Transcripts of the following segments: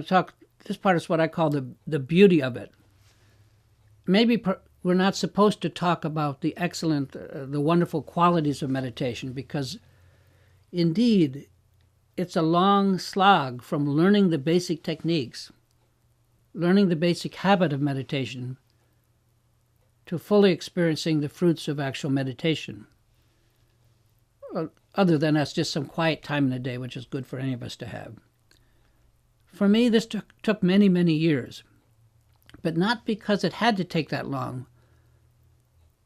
to talk, this part is what I call the beauty of it. Maybe we're not supposed to talk about the excellent, the wonderful qualities of meditation, because indeed it's a long slog from learning the basic techniques, learning the basic habit of meditation, to fully experiencing the fruits of actual meditation. Other than that's just some quiet time in the day, which is good for any of us to have. For me, this took many, many years, but not because it had to take that long,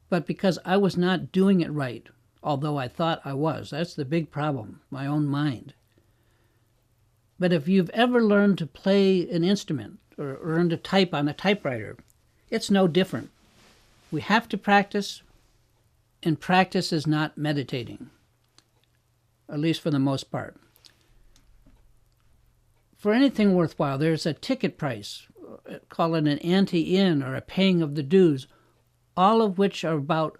but because I was not doing it right, although I thought I was. That's the big problem, my own mind. But if you've ever learned to play an instrument or learned to type on a typewriter, it's no different. We have to practice, and practice is not meditating, at least for the most part. For anything worthwhile, there's a ticket price, call it an ante-in or a paying of the dues, all of which are about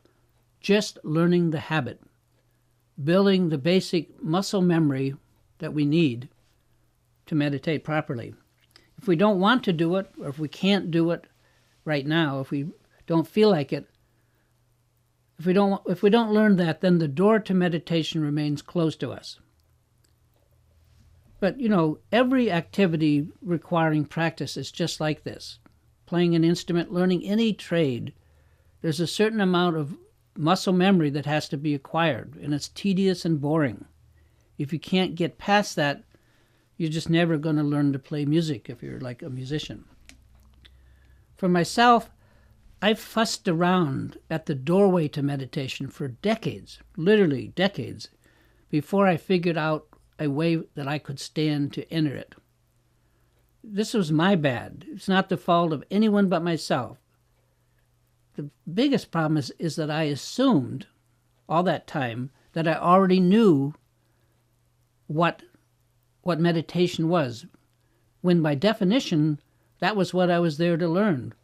just learning the habit, building the basic muscle memory that we need to meditate properly. If we don't want to do it, or if we can't do it right now, if we don't feel like it, if we don't learn that, then the door to meditation remains closed to us. But, every activity requiring practice is just like this. Playing an instrument, learning any trade, there's a certain amount of muscle memory that has to be acquired, and it's tedious and boring. If you can't get past that, you're just never going to learn to play music if you're like a musician. For myself, I've fussed around at the doorway to meditation for decades, literally decades, before I figured out a way that I could stand to enter it. This was my bad. It's not the fault of anyone but myself. The biggest problem is that I assumed all that time that I already knew what meditation was, when by definition, that was what I was there to learn.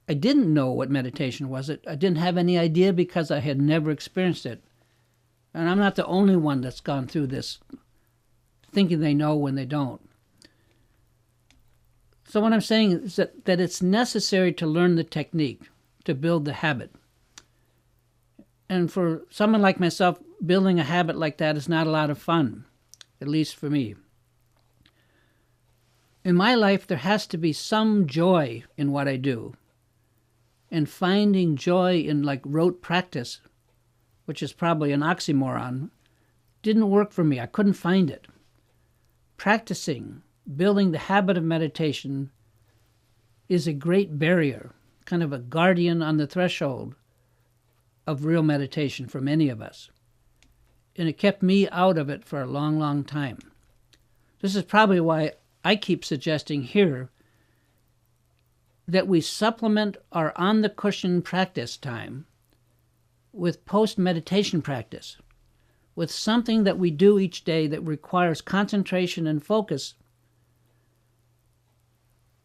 I didn't know what meditation was. I didn't have any idea because I had never experienced it. And I'm not the only one that's gone through this, thinking they know when they don't. So what I'm saying is that it's necessary to learn the technique, to build the habit. And for someone like myself, building a habit like that is not a lot of fun, at least for me. In my life, there has to be some joy in what I do. And finding joy in rote practice, which is probably an oxymoron, didn't work for me. I couldn't find it. Practicing, building the habit of meditation is a great barrier, kind of a guardian on the threshold of real meditation for many of us. And it kept me out of it for a long, long time. This is probably why I keep suggesting here that we supplement our on-the-cushion practice time with post-meditation practice, with something that we do each day that requires concentration and focus,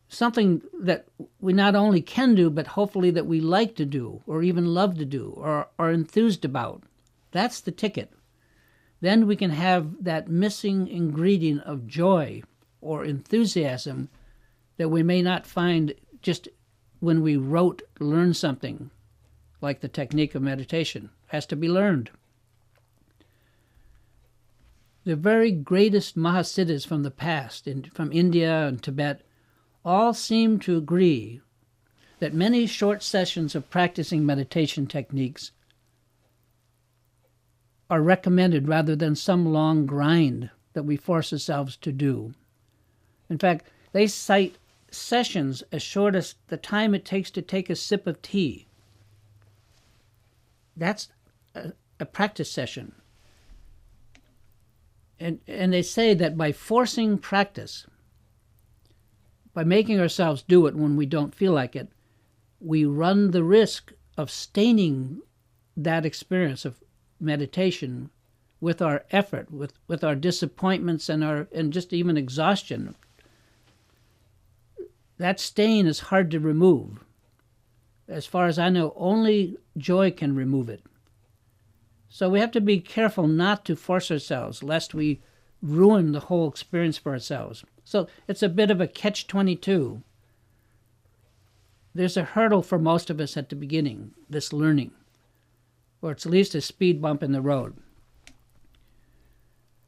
something that we not only can do, but hopefully that we like to do, or even love to do, or are enthused about. That's the ticket. Then we can have that missing ingredient of joy or enthusiasm that we may not find just when we learn something, like the technique of meditation. Has to be learned. The very greatest Mahasiddhas from the past, from India and Tibet, all seem to agree that many short sessions of practicing meditation techniques are recommended rather than some long grind that we force ourselves to do. In fact, they cite sessions as short as the time it takes to take a sip of tea. That's a practice session. And they say that by forcing practice, by making ourselves do it when we don't feel like it, we run the risk of staining that experience of meditation with our effort, with our disappointments and just even exhaustion. That stain is hard to remove. As far as I know, only joy can remove it. So we have to be careful not to force ourselves, lest we ruin the whole experience for ourselves. So it's a bit of a catch-22. There's a hurdle for most of us at the beginning, this learning, or it's at least a speed bump in the road.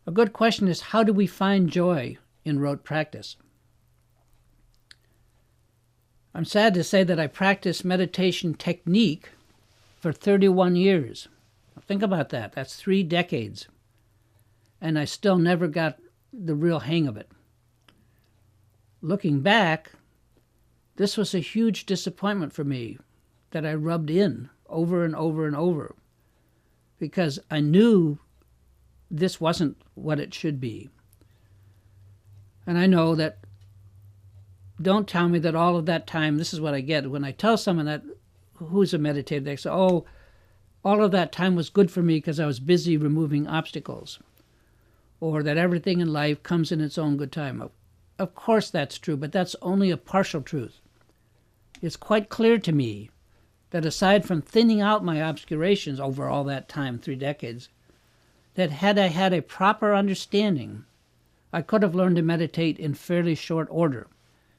A good question is, how do we find joy in rote practice? I'm sad to say that I practiced meditation technique for 31 years. Think about that. That's 3 decades. And I still never got the real hang of it. Looking back, this was a huge disappointment for me that I rubbed in over and over and over, because I knew this wasn't what it should be. And I know that, don't tell me that all of that time, this is what I get. When I tell someone that who's a meditator, they say, oh, all of that time was good for me because I was busy removing obstacles, or that everything in life comes in its own good time. Of course that's true, but that's only a partial truth. It's quite clear to me that aside from thinning out my obscurations over all that time, 3 decades, that had I had a proper understanding, I could have learned to meditate in fairly short order,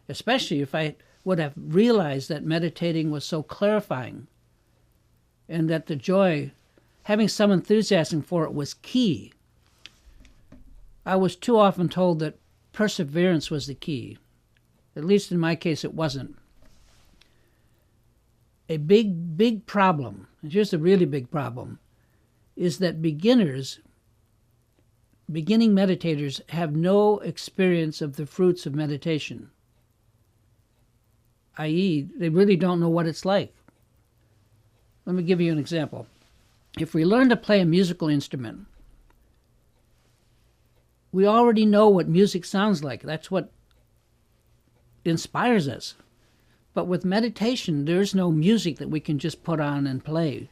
especially if I would have realized that meditating was so clarifying and that the joy, having some enthusiasm for it, was key. I was too often told that perseverance was the key. At least in my case, it wasn't. A big problem, and here's the really big problem, is that beginning meditators have no experience of the fruits of meditation, i.e., they really don't know what it's like. Let me give you an example. If we learn to play a musical instrument, we already know what music sounds like. That's what inspires us. But with meditation, there's no music that we can just put on and play.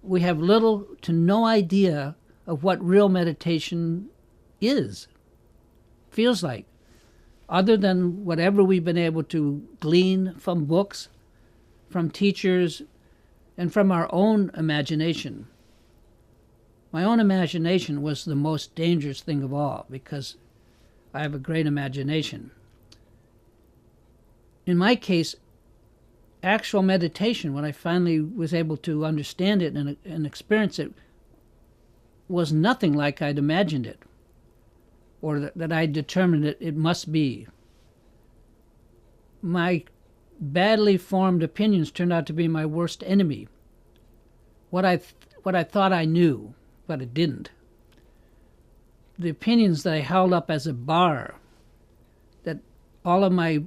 We have little to no idea of what real meditation feels like, other than whatever we've been able to glean from books, from teachers, and from our own imagination. My own imagination was the most dangerous thing of all, because I have a great imagination. In my case, actual meditation, when I finally was able to understand it and experience it, was nothing like I'd imagined it, or that I determined it must be. My badly formed opinions turned out to be my worst enemy. What I thought I knew, but it didn't. The opinions that I held up as a bar, that all of my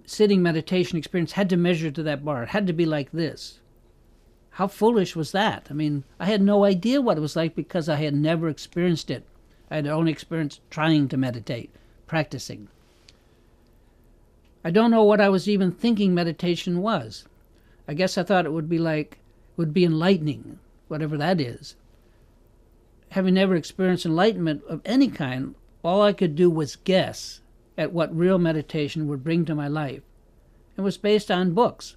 sitting meditation experience had to measure to that bar. It had to be like this. How foolish was that? I mean, I had no idea what it was like because I had never experienced it. I had only experienced trying to meditate, practicing. I don't know what I was even thinking meditation was. I guess I thought it would be enlightening, whatever that is. Having never experienced enlightenment of any kind, all I could do was guess at what real meditation would bring to my life. It was based on books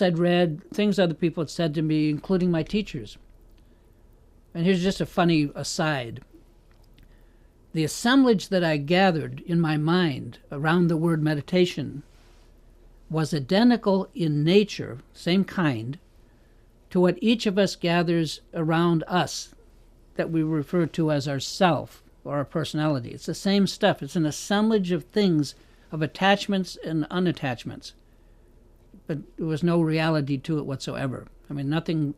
I'd read, things other people had said to me, including my teachers. And here's just a funny aside. The assemblage that I gathered in my mind around the word meditation was identical in nature, same kind, to what each of us gathers around us that we refer to as our self or our personality. It's the same stuff. It's an assemblage of things, of attachments and unattachments. But there was no reality to it whatsoever. I mean, nothing,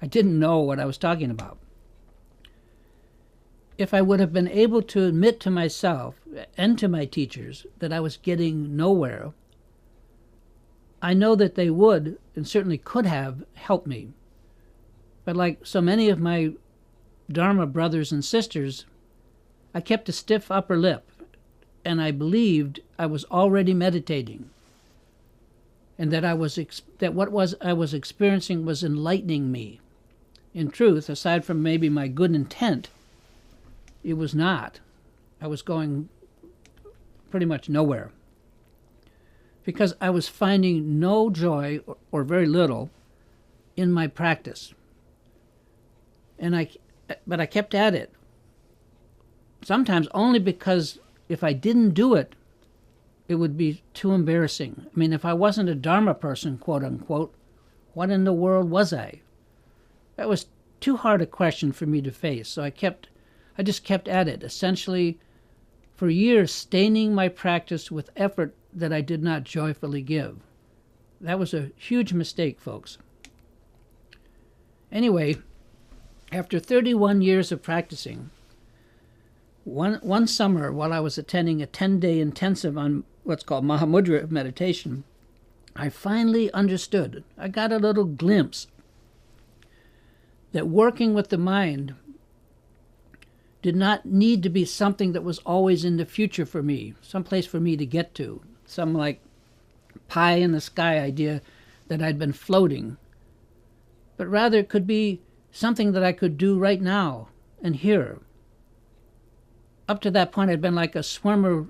I didn't know what I was talking about. If I would have been able to admit to myself and to my teachers that I was getting nowhere, I know that they would, and certainly could have, helped me. But like so many of my Dharma brothers and sisters, I kept a stiff upper lip, and I believed I was already meditating, and that I was experiencing was enlightening me. In truth, aside from maybe my good intent, it was not. I was going pretty much nowhere, because I was finding no joy, or very little, in my practice. But I kept at it. Sometimes only because if I didn't do it, it would be too embarrassing. I mean, if I wasn't a Dharma person, quote unquote, what in the world was I? That was too hard a question for me to face, so I just kept at it, essentially for years staining my practice with effort that I did not joyfully give. That was a huge mistake, folks. Anyway, after 31 years of practicing, one summer while I was attending a 10-day intensive on what's called Mahamudra meditation, I finally understood. I got a little glimpse that working with the mind did not need to be something that was always in the future for me, someplace for me to get to, some like pie in the sky idea that I'd been floating, but rather it could be something that I could do right now and here. Up to that point, I'd been like a swimmer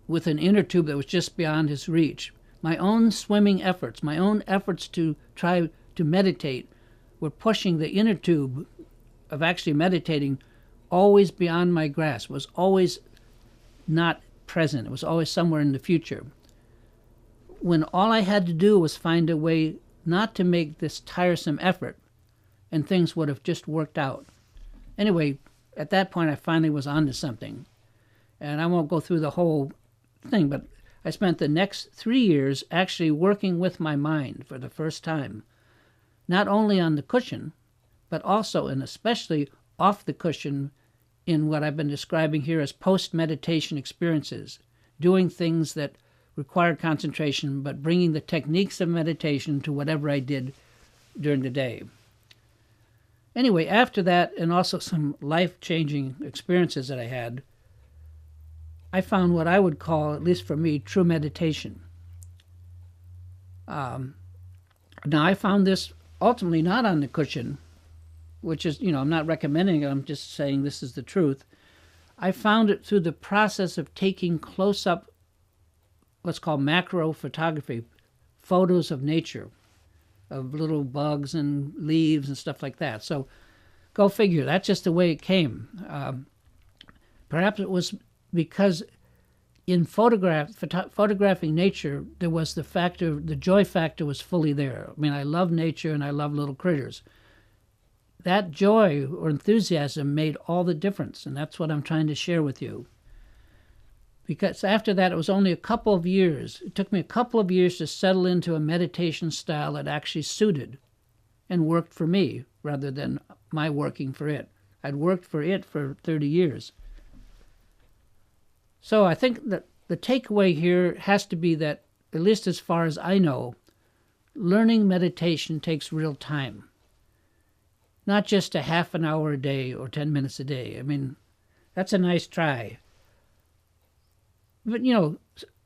with an inner tube that was just beyond his reach. My own swimming efforts, my own efforts to try to meditate were pushing the inner tube of actually meditating always beyond my grasp. It was always not present. It was always somewhere in the future. When all I had to do was find a way not to make this tiresome effort, and things would have just worked out. Anyway, at that point, I finally was onto something. And I won't go through the whole thing, but I spent the next 3 years actually working with my mind for the first time, not only on the cushion, but also and especially off the cushion in what I've been describing here as post-meditation experiences, doing things that required concentration, but bringing the techniques of meditation to whatever I did during the day. Anyway, after that, and also some life-changing experiences that I had, I found what I would call, at least for me, true meditation. Now, I found this ultimately not on the cushion, which is, I'm not recommending it, I'm just saying this is the truth. I found it through the process of taking close-up, what's called macro photography, photos of nature, of little bugs and leaves and stuff like that. So go figure, that's just the way it came. Perhaps it was because in photographing nature, there was the joy factor was fully there. I mean, I love nature and I love little critters. That joy or enthusiasm made all the difference, and that's what I'm trying to share with you. Because after that, it was only a couple of years. It took me a couple of years to settle into a meditation style that actually suited and worked for me rather than my working for it. I'd worked for it for 30 years. So I think that the takeaway here has to be that, at least as far as I know, learning meditation takes real time. Not just a half an hour a day or 10 minutes a day. I mean, that's a nice try. But,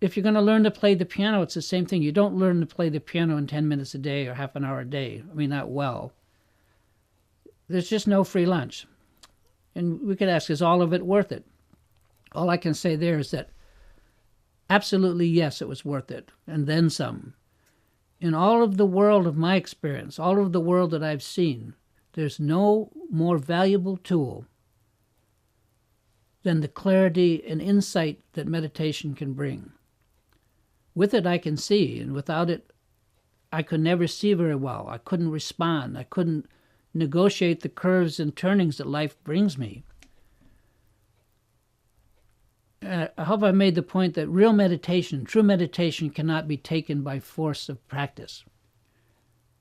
if you're going to learn to play the piano, it's the same thing. You don't learn to play the piano in 10 minutes a day or half an hour a day. I mean, not well. There's just no free lunch. And we could ask, is all of it worth it? All I can say there is that absolutely yes, it was worth it, and then some. In all of the world of my experience, all of the world that I've seen, there's no more valuable tool than the clarity and insight that meditation can bring. With it, I can see, and without it, I could never see very well. I couldn't respond. I couldn't negotiate the curves and turnings that life brings me. I hope I made the point that real meditation, true meditation, cannot be taken by force of practice.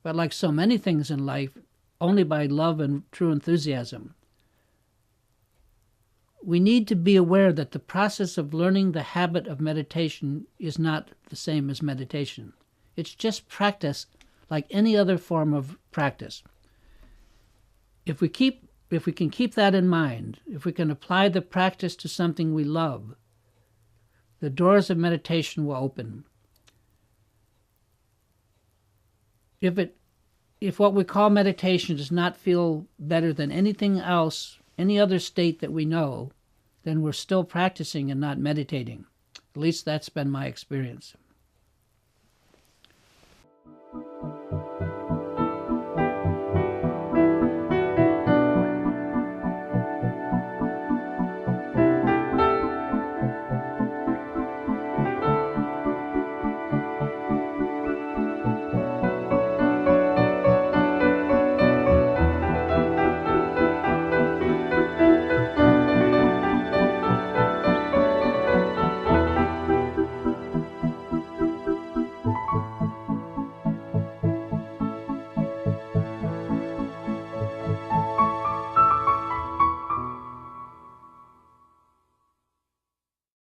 But like so many things in life, only by love and true enthusiasm. We need to be aware that the process of learning the habit of meditation is not the same as meditation. It's just practice like any other form of practice. If we can keep that in mind, if we can apply the practice to something we love, the doors of meditation will open. If what we call meditation does not feel better than anything else, any other state that we know, then we're still practicing and not meditating. At least that's been my experience.